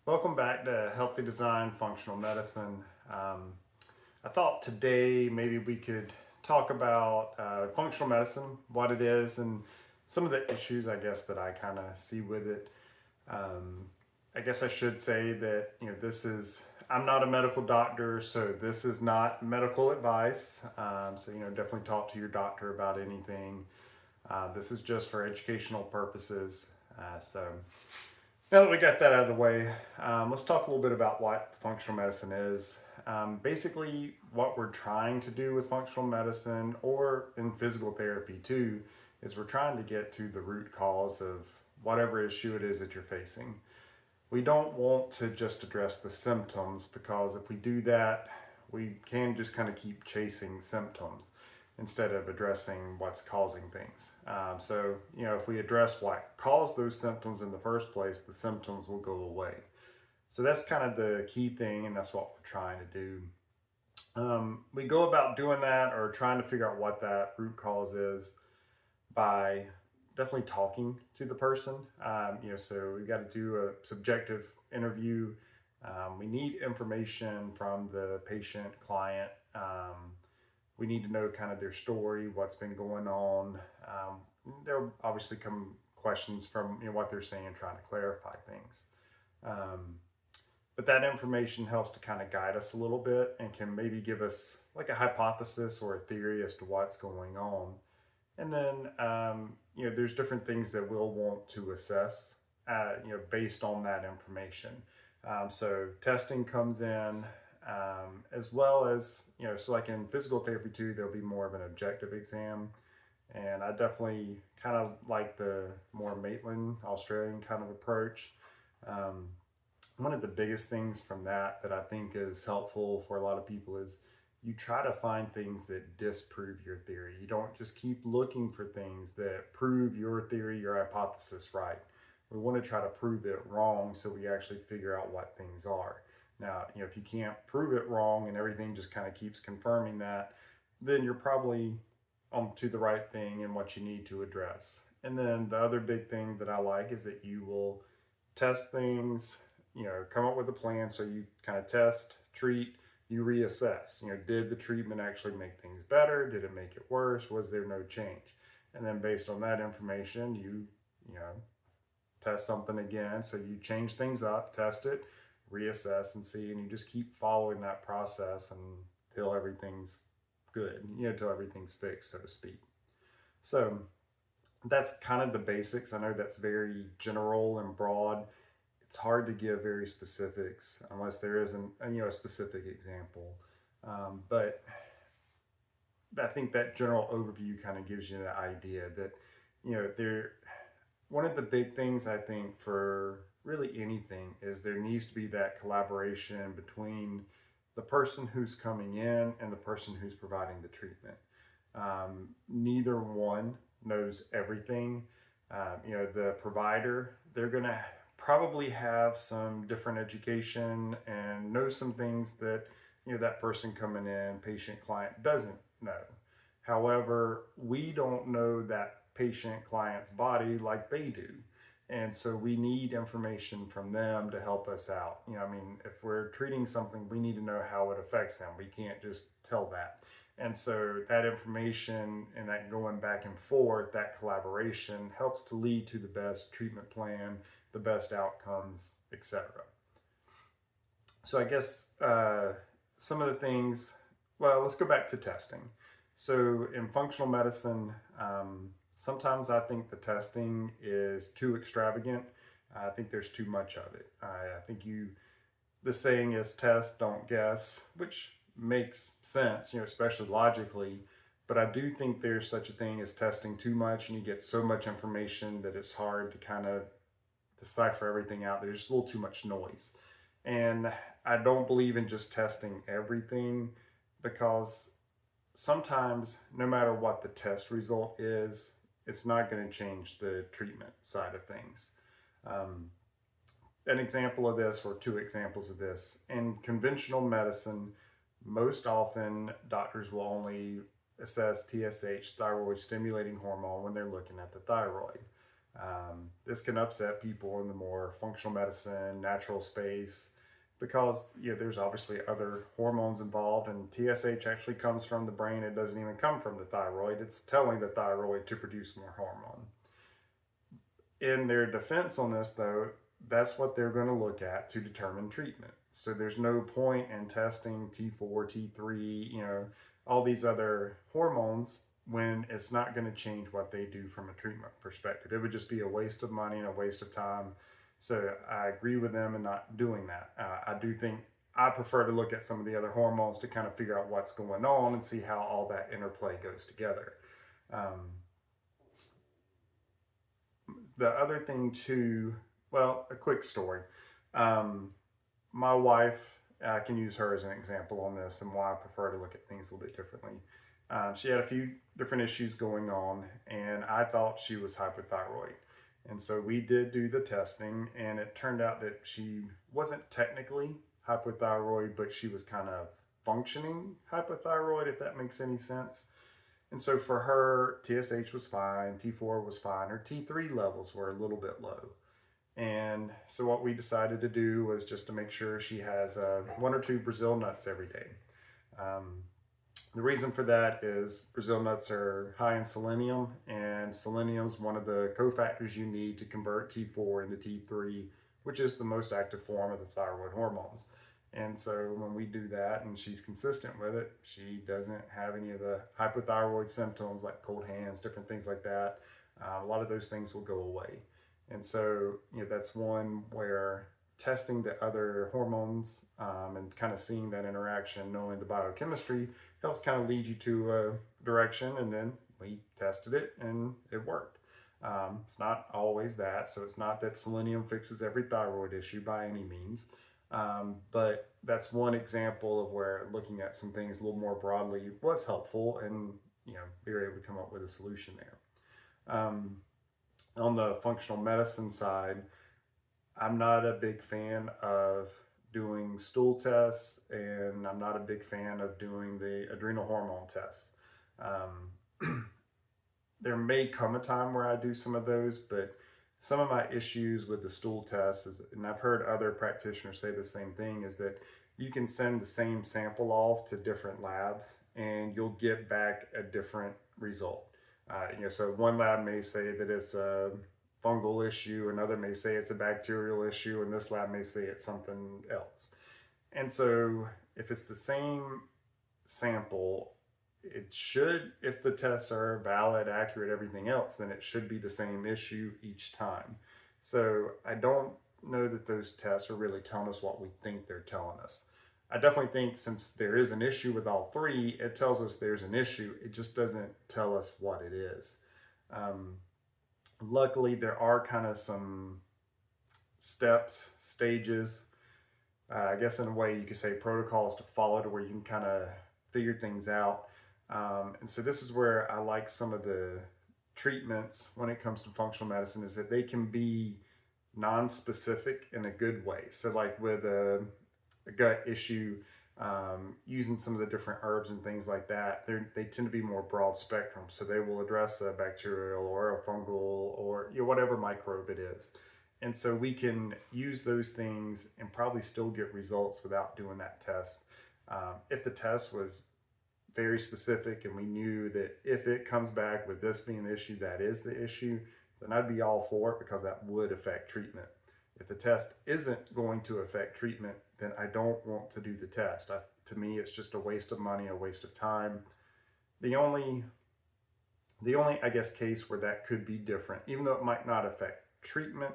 Welcome back to Healthy Design Functional Medicine. I thought today maybe we could talk about functional medicine, what it is, and some of the issues I guess that I kind of see with it. Um, I guess I should say that I'm not a medical doctor, so this is not medical advice. So definitely talk to your doctor about anything. This is just for educational purposes. So now that we got that out of the way, let's talk a little bit about what functional medicine is. Basically, what we're trying to do with functional medicine or in physical therapy too is we're trying to get to the root cause of whatever issue it is that you're facing. We don't want to just address the symptoms because if we do that, we can just kind of keep chasing symptoms instead of addressing what's causing things. If we address what caused those symptoms in the first place, the symptoms will go away. So that's kind of the key thing, and that's what we're trying to do. We go about doing that or trying to figure out what that root cause is by definitely talking to the person. So we got to do a subjective interview. We need information from the patient client. We need to know kind of their story, what's been going on. There'll obviously come questions from what they're saying, trying to clarify things. Um, but that information helps to kind of guide us a little bit and can maybe give us like a hypothesis or a theory as to what's going on. And then, there's different things that we'll want to assess, based on that information. So testing comes in, as well as, so like in physical therapy too, there'll be more of an objective exam. And I definitely kind of like the more Maitland Australian kind of approach. Um, One of the biggest things from that I think is helpful for a lot of people is you try to find things that disprove your theory. You don't just keep looking for things that prove your theory, your hypothesis right. We want to try to prove it wrong so we actually figure out what things are. Now, if you can't prove it wrong and everything just kind of keeps confirming that, then you're probably to the right thing and what you need to address. And then the other big thing that I like is that you will test things, come up with a plan. So you kind of test, treat, you reassess. Did the treatment actually make things better? Did it make it worse? Was there no change? And then based on that information, you know, test something again. So you change things up, test it, reassess, and see. And you just keep following that process until everything's good, until everything's fixed, so to speak. So that's kind of the basics. I know that's very general and broad. It's hard to give very specifics unless there isn't a specific example. But I think that general overview kind of gives you an idea that there. One of the big things I think for really anything is there needs to be that collaboration between the person who's coming in and the person who's providing the treatment. Neither one knows everything. The provider, they're going to probably have some different education and know some things that, that person coming in, patient client, doesn't know. However, we don't know that patient client's body like they do. And so we need information from them to help us out. If we're treating something, we need to know how it affects them. We can't just tell that. And so that information and that going back and forth, that collaboration helps to lead to the best treatment plan, the best outcomes, etc. So I guess some of the things, well, let's go back to testing. So in functional medicine, sometimes I think the testing is too extravagant. I think there's too much of it. I think the saying is test, don't guess, which makes sense, especially logically. But I do think there's such a thing as testing too much, and you get so much information that it's hard to kind of decipher everything out. There's just a little too much noise. And I don't believe in just testing everything because sometimes, no matter what the test result is, it's not going to change the treatment side of things. Um, an example of this, or two examples of this, in conventional medicine, most often doctors will only assess TSH, thyroid stimulating hormone, when they're looking at the thyroid. This can upset people in the more functional medicine, natural space, because there's obviously other hormones involved, and TSH actually comes from the brain. It doesn't even come from the thyroid. It's telling the thyroid to produce more hormone. In their defense on this, though, that's what they're going to look at to determine treatment. So there's no point in testing T4, T3, all these other hormones when it's not going to change what they do from a treatment perspective. It would just be a waste of money and a waste of time. So I agree with them in not doing that. I do think I prefer to look at some of the other hormones to kind of figure out what's going on and see how all that interplay goes together. Um, the other thing too, well, a quick story. Um, my wife, I can use her as an example on this and why I prefer to look at things a little bit differently. She had a few different issues going on, and I thought she was hypothyroid. And so we did do the testing, and it turned out that she wasn't technically hypothyroid, but she was kind of functioning hypothyroid, if that makes any sense. And so for her, TSH was fine, T4 was fine, her T3 levels were a little bit low. And so what we decided to do was just to make sure she has one or two Brazil nuts every day. Um, the reason for that is Brazil nuts are high in selenium, and selenium is one of the cofactors you need to convert T4 into T3, which is the most active form of the thyroid hormones. And so when we do that and she's consistent with it, she doesn't have any of the hypothyroid symptoms like cold hands, different things like that. A lot of those things will go away. And so, that's one where testing the other hormones and kind of seeing that interaction, knowing the biochemistry, helps kind of lead you to a direction. And then we tested it and it worked. It's not always that. So it's not that selenium fixes every thyroid issue by any means. But that's one example of where looking at some things a little more broadly was helpful, and we were able to come up with a solution there. On the functional medicine side, I'm not a big fan of doing stool tests, and I'm not a big fan of doing the adrenal hormone tests. Um, there may come a time where I do some of those, but some of my issues with the stool test is, and I've heard other practitioners say the same thing, is that you can send the same sample off to different labs and you'll get back a different result. So one lab may say that it's a fungal issue, another may say it's a bacterial issue, and this lab may say it's something else. And so if it's the same sample, it should, if the tests are valid, accurate, everything else, then it should be the same issue each time. So I don't know that those tests are really telling us what we think they're telling us. I definitely think since there is an issue with all three, it tells us there's an issue. It just doesn't tell us what it is. Um, Luckily, there are kind of some steps, stages, I guess in a way you could say protocols to follow to where you can kind of figure things out. And so this is where I like some of the treatments when it comes to functional medicine, is that they can be non-specific in a good way. So like with a gut issue, using some of the different herbs and things like that, they tend to be more broad spectrum. So they will address a bacterial or a fungal or whatever microbe it is. And so we can use those things and probably still get results without doing that test. If the test was very specific and we knew that if it comes back with this being the issue, that is the issue, then I'd be all for it because that would affect treatment. If the test isn't going to affect treatment, then I don't want to do the test. To me, it's just a waste of money, a waste of time. The only, I guess, case where that could be different, even though it might not affect treatment,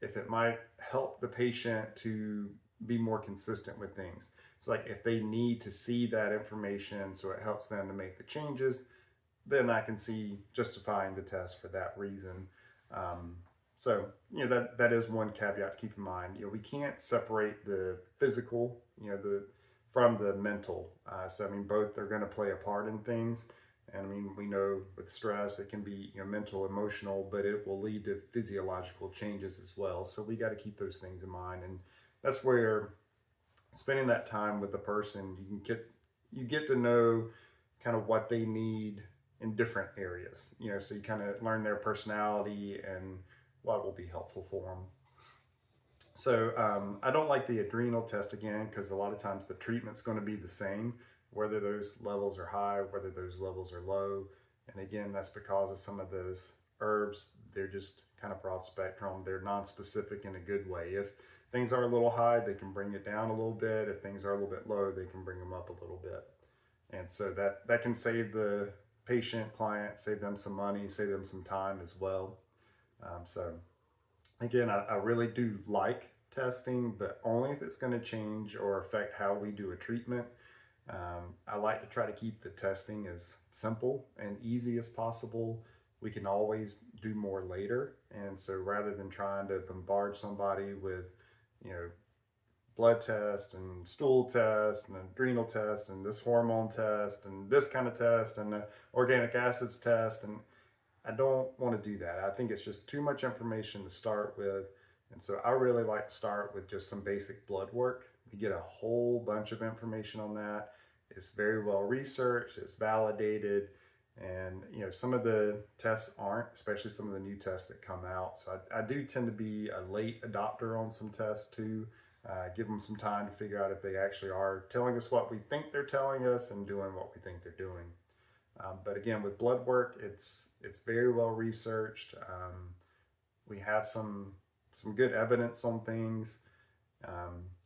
if it might help the patient to be more consistent with things. So like if they need to see that information so it helps them to make the changes, then I can see justifying the test for that reason. So that is one caveat to keep in mind. We can't separate the physical, from the mental. So I mean, both are going to play a part in things. And I mean, we know with stress, it can be mental, emotional, but it will lead to physiological changes as well. So we got to keep those things in mind, and that's where spending that time with the person, you get to know kind of what they need in different areas. So you kind of learn their personality and what will be helpful for them. So I don't like the adrenal test again because a lot of times the treatment's going to be the same, whether those levels are high, whether those levels are low. And again, that's because of some of those herbs. They're just kind of broad spectrum. They're non-specific in a good way. If things are a little high, they can bring it down a little bit. If things are a little bit low, they can bring them up a little bit. And so that can save the patient, client, save them some money, save them some time as well. So again, I really do like testing, but only if it's going to change or affect how we do a treatment. I like to try to keep the testing as simple and easy as possible. We can always do more later. And so rather than trying to bombard somebody with, you know, blood test and stool test and adrenal test and this hormone test and this kind of test and organic acids test, and I don't want to do that. I think it's just too much information to start with. And so I really like to start with just some basic blood work. We get a whole bunch of information on that. It's very well researched, it's validated. And some of the tests aren't, especially some of the new tests that come out. So I do tend to be a late adopter on some tests too. Give them some time to figure out if they actually are telling us what we think they're telling us and doing what we think they're doing. But again, with blood work, it's very well researched. We have some good evidence on things.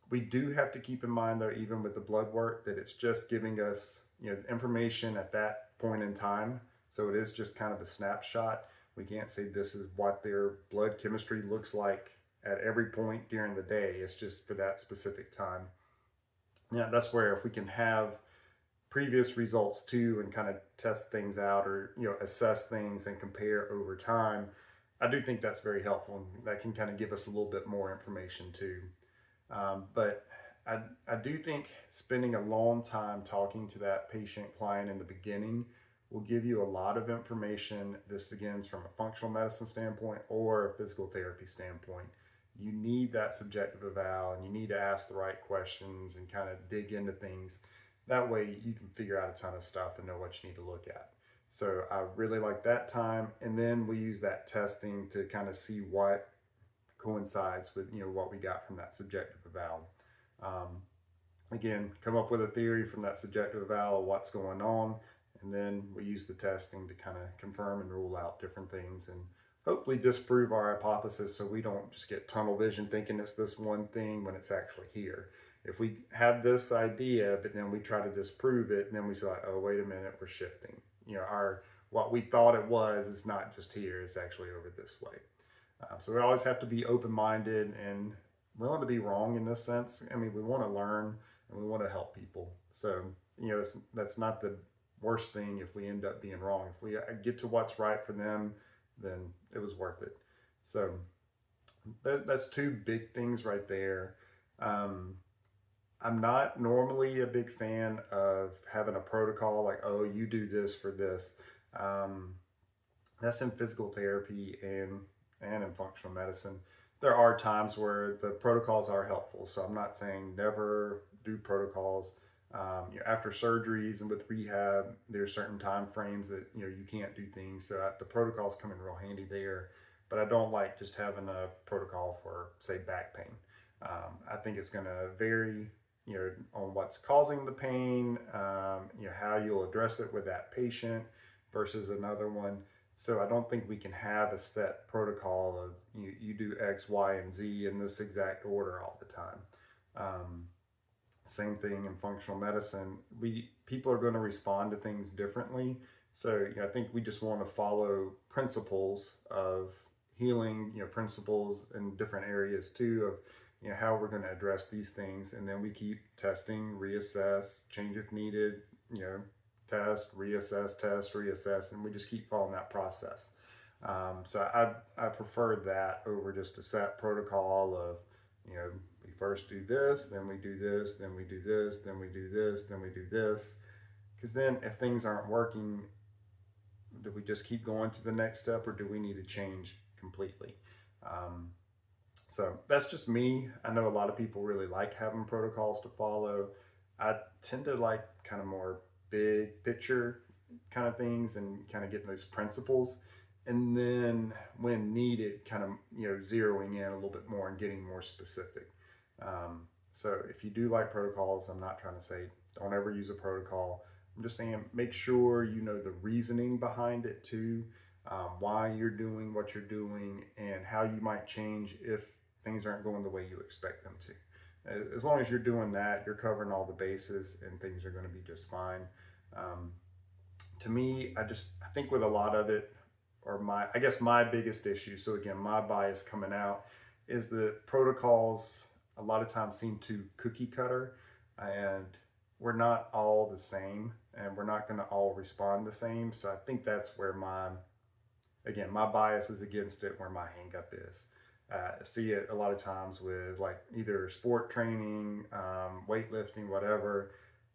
We do have to keep in mind, though, even with the blood work, that it's just giving us information at that point in time. So it is just kind of a snapshot. We can't say this is what their blood chemistry looks like at every point during the day. It's just for that specific time. Yeah, that's where if we can have previous results too and kind of test things out or assess things and compare over time, I do think that's very helpful, and that can kind of give us a little bit more information too. But I do think spending a long time talking to that patient client in the beginning will give you a lot of information. This again is from a functional medicine standpoint or a physical therapy standpoint. You need that subjective eval and you need to ask the right questions and kind of dig into things. That way you can figure out a ton of stuff and know what you need to look at. So I really like that time. And then we use that testing to kind of see what coincides with what we got from that subjective eval. Again, come up with a theory from that subjective eval of what's going on, and then we use the testing to kind of confirm and rule out different things and hopefully disprove our hypothesis, so we don't just get tunnel vision thinking it's this one thing when it's actually here. If we have this idea but then we try to disprove it, and then we say, oh wait a minute, we're shifting, our what we thought it was is not just here, it's actually over this way. So we always have to be open-minded and willing to be wrong in this sense. I mean, we want to learn and we want to help people. So, that's not the worst thing if we end up being wrong. If we get to what's right for them, then it was worth it. So that's two big things right there. I'm not normally a big fan of having a protocol like, oh, you do this for this. That's in physical therapy and in functional medicine. There are times where the protocols are helpful. So I'm not saying never do protocols. After surgeries and with rehab, there's certain time frames that you can't do things. So the protocols come in real handy there. But I don't like just having a protocol for, say, back pain. I think it's going to vary, on what's causing the pain, how you'll address it with that patient versus another one. So I don't think we can have a set protocol of you do X, Y, and Z in this exact order all the time. Same thing in functional medicine. People are going to respond to things differently. So I think we just want to follow principles of healing, principles in different areas too of how we're going to address these things, and then we keep testing, reassess, change if needed, test, reassess, and we just keep following that process. So I prefer that over just a set protocol of, we first do this, then we do this, then we do this, then we do this, then we do this. Because then if things aren't working, do we just keep going to the next step or do we need to change completely? So that's just me. I know a lot of people really like having protocols to follow. I tend to like kind of more big picture kind of things and kind of getting those principles. and then when needed, kind of zeroing in a little bit more and getting more specific. So if you do like protocols, I'm not trying to say don't ever use a protocol. I'm just saying make sure you know the reasoning behind it too, why you're doing what you're doing, and how you might change if things aren't going the way you expect them to. As long as you're doing that, you're covering all the bases, and things are going to be just fine. Um, to me, I think with a lot of it, or I guess my biggest issue. So again, my bias coming out is that protocols a lot of times seem too cookie cutter, and we're not all the same, and we're not going to all respond the same. So I think that's where my bias is against it, where my hang up is. I see it a lot of times with like either sport training, weightlifting, whatever.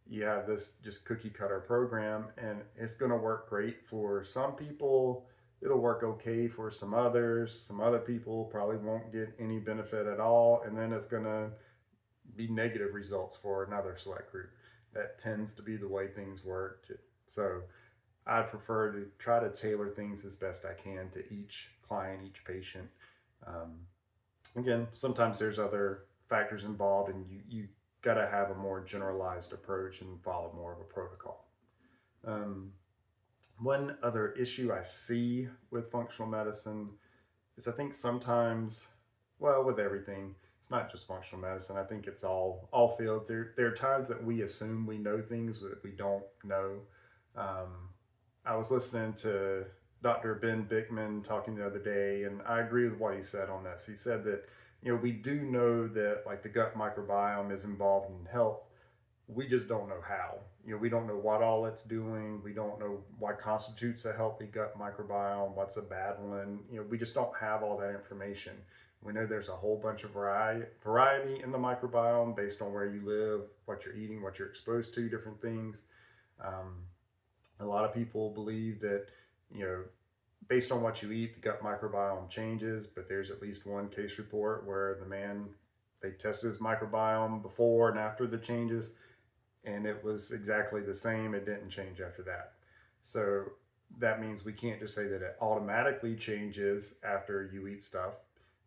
You have this just cookie cutter program, and it's going to work great for some people. It'll work okay for some others. Some other people probably won't get any benefit at all, and then it's going to be negative results for another select group. That tends to be the way things work. So I prefer to try to tailor things as best I can to each client, each patient. Um, Again, sometimes there's other factors involved, and you got to have a more generalized approach and follow more of a protocol. Um, One other issue I see with functional medicine is I think sometimes, well, with everything, it's not just functional medicine. I think it's all fields. There are times that we assume we know things that we don't know. Um, I was listening to Dr. Ben Bickman talking the other day, and I agree with what he said on this. He said that we do know that like the gut microbiome is involved in health. We just don't know how. We don't know what all it's doing. We don't know what constitutes a healthy gut microbiome, what's a bad one. We just don't have all that information. We know there's a whole bunch of variety in the microbiome based on where you live, what you're eating, what you're exposed to, different things. Um, a lot of people believe that, you know, based on what you eat, the gut microbiome changes, but there's at least one case report where they tested his microbiome before and after the changes, and it was exactly the same. It didn't change after that. So that means we can't just say that it automatically changes after you eat stuff.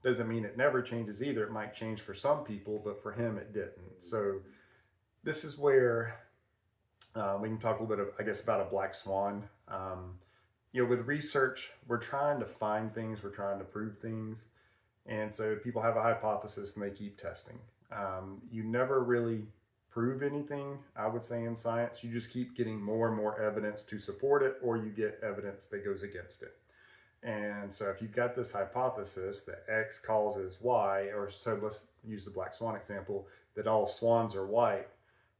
Doesn't mean it never changes either. It might change for some people, but for him, it didn't. So this is where we can talk a little bit, I guess, about a black swan. With research, we're trying to find things, we're trying to prove things. And so people have a hypothesis and they keep testing. You never really prove anything, I would say, in science. You just keep getting more and more evidence to support it, or you get evidence that goes against it. And so if you've got this hypothesis that X causes Y, or so let's use the black swan example, that all swans are white,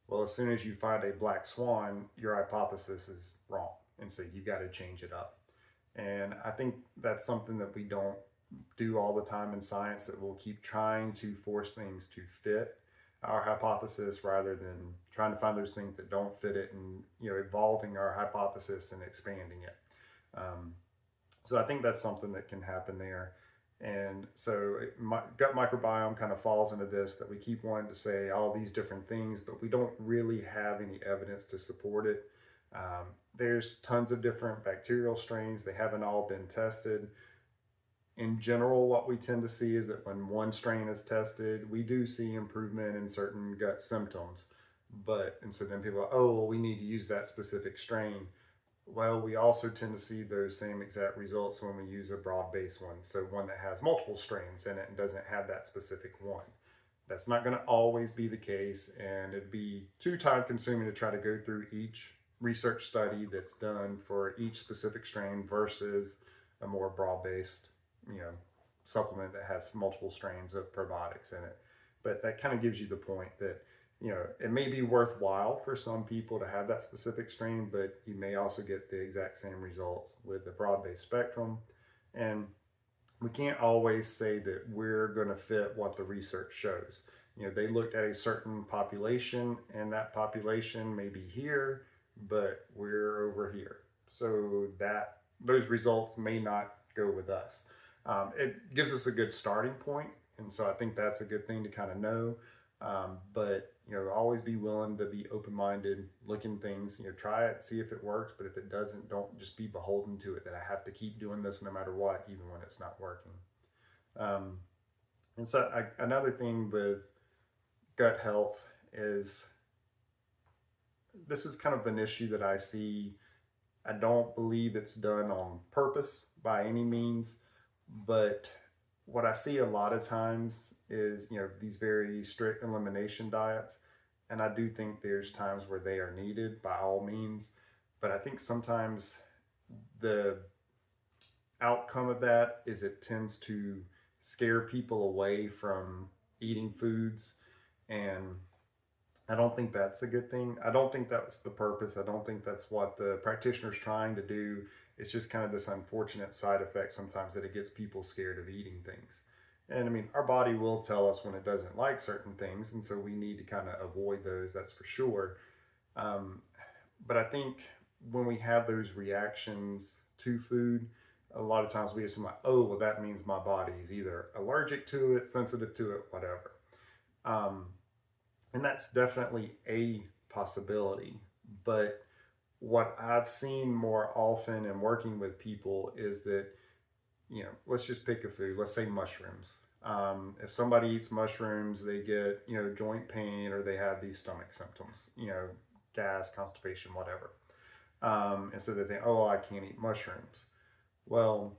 well, as soon as you find a black swan, your hypothesis is wrong. And so you got to change it up. And I think that's something that we don't do all the time in science, that we'll keep trying to force things to fit our hypothesis rather than trying to find those things that don't fit it, and evolving our hypothesis and expanding it. So I think that's something that can happen there. And so gut microbiome kind of falls into this, that we keep wanting to say all these different things, but we don't really have any evidence to support it. There's tons of different bacterial strains. They haven't all been tested. In general, what we tend to see is that when one strain is tested, we do see improvement in certain gut symptoms. And so then people are, oh, well, we need to use that specific strain. Well, we also tend to see those same exact results when we use a broad-based one. So one that has multiple strains in it and doesn't have that specific one. That's not going to always be the case, and it'd be too time consuming to try to go through each research study that's done for each specific strain versus a more broad-based, supplement that has multiple strains of probiotics in it. But that kind of gives you the point that it may be worthwhile for some people to have that specific strain, but you may also get the exact same results with the broad-based spectrum. And we can't always say that we're going to fit what the research shows. They looked at a certain population, and that population may be here, but we're over here. So that those results may not go with us. It gives us a good starting point, and so I think that's a good thing to kind of know. But always be willing to be open-minded, looking things, try it, see if it works. But if it doesn't, don't just be beholden to it that I have to keep doing this no matter what, even when it's not working. Um, and so another thing with gut health is this is kind of an issue that I see. I don't believe it's done on purpose by any means, but what I see a lot of times is, these very strict elimination diets. And I do think there's times where they are needed by all means. But I think sometimes the outcome of that is it tends to scare people away from eating foods. And I don't think that's a good thing. I don't think that was the purpose. I don't think that's what the practitioner's trying to do. It's just kind of this unfortunate side effect sometimes that it gets people scared of eating things. And I mean, our body will tell us when it doesn't like certain things. And so we need to kind of avoid those, that's for sure. Um, but I think when we have those reactions to food, a lot of times we assume, like, oh, well, that means my body is either allergic to it, sensitive to it, whatever. Um, and that's definitely a possibility. But what I've seen more often in working with people is that, let's just pick a food, let's say mushrooms. If somebody eats mushrooms, they get, joint pain or they have these stomach symptoms, gas, constipation, whatever. And so they think, oh, well, I can't eat mushrooms. Well,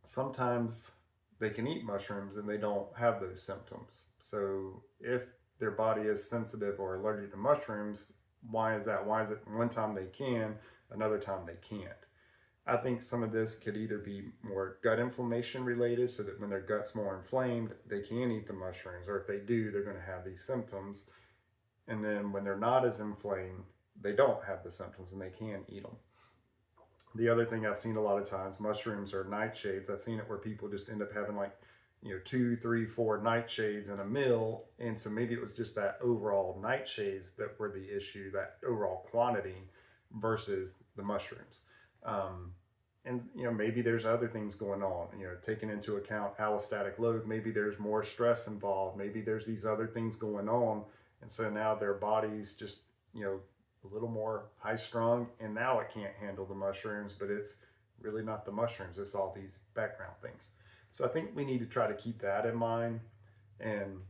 sometimes they can eat mushrooms and they don't have those symptoms. So if their body is sensitive or allergic to mushrooms, why is that? Why is it one time they can, another time they can't? I think some of this could either be more gut inflammation related, so that when their gut's more inflamed, they can eat the mushrooms, or if they do, they're going to have these symptoms. And then when they're not as inflamed, they don't have the symptoms and they can eat them. The other thing I've seen a lot of times, mushrooms are nightshades. I've seen it where people just end up having like, 2, 3, 4 nightshades in a meal. And so maybe it was just that overall nightshades that were the issue, that overall quantity versus the mushrooms. And maybe there's other things going on, taking into account allostatic load. Maybe there's more stress involved. Maybe there's these other things going on. And so now their body's just, a little more high strung, and now it can't handle the mushrooms, but it's really not the mushrooms, it's all these background things. So I think we need to try to keep that in mind. And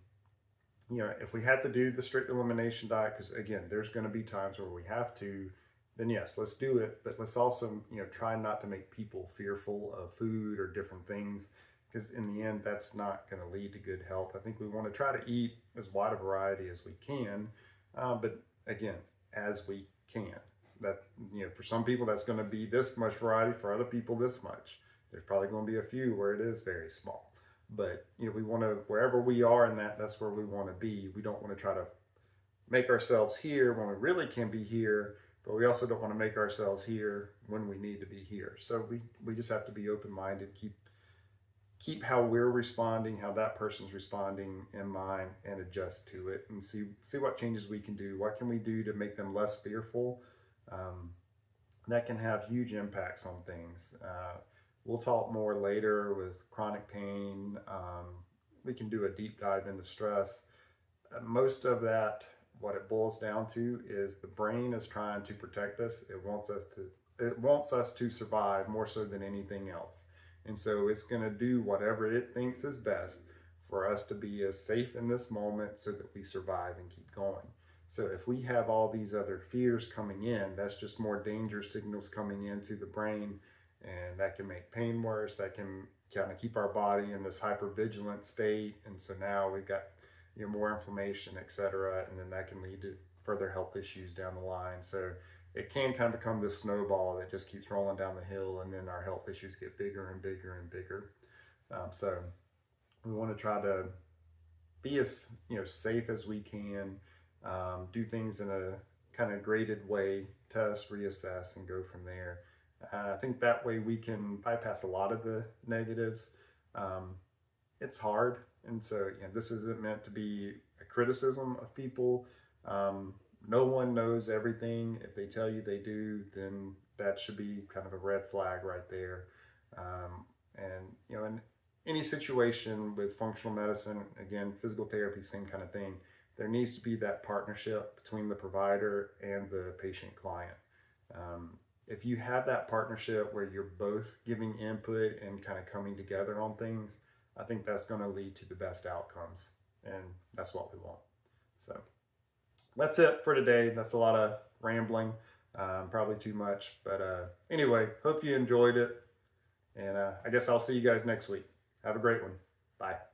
if we have to do the strict elimination diet, because again, there's going to be times where we have to, then yes, let's do it. But let's also, try not to make people fearful of food or different things, because in the end, that's not going to lead to good health. I think we want to try to eat as wide a variety as we can, but again, as we can. That, for some people that's going to be this much variety, for other people this much. There's probably going to be a few where it is very small, but we want to, wherever we are in that's where we want to be. We don't want to try to make ourselves here when we really can be here, but we also don't want to make ourselves here when we need to be here. So we just have to be open-minded, keep how we're responding, how that person's responding in mind, and adjust to it, and see what changes we can do. What can we do to make them less fearful? That can have huge impacts on things. We'll talk more later with chronic pain. We can do a deep dive into stress. Most of that, what it boils down to, is the brain is trying to protect us. It wants us to survive more so than anything else. And so it's going to do whatever it thinks is best for us to be as safe in this moment so that we survive and keep going. So if we have all these other fears coming in, that's just more danger signals coming into the brain, and that can make pain worse. That can kind of keep our body in this hypervigilant state. And so now we've got more inflammation, etc., and then that can lead to further health issues down the line. So it can kind of become this snowball that just keeps rolling down the hill, and then our health issues get bigger and bigger and bigger. So we want to try to be as safe as we can, do things in a kind of graded way, test, reassess, and go from there. I think that way we can bypass a lot of the negatives. It's hard, and so this isn't meant to be a criticism of people. No one knows everything. If they tell you they do, then that should be kind of a red flag right there. And in any situation with functional medicine, again, physical therapy, same kind of thing. there needs to be that partnership between the provider and the patient client. If you have that partnership where you're both giving input and kind of coming together on things, I think that's going to lead to the best outcomes. And that's what we want. So that's it for today. That's a lot of rambling, probably too much. But anyway, hope you enjoyed it. And I guess I'll see you guys next week. Have a great one. Bye.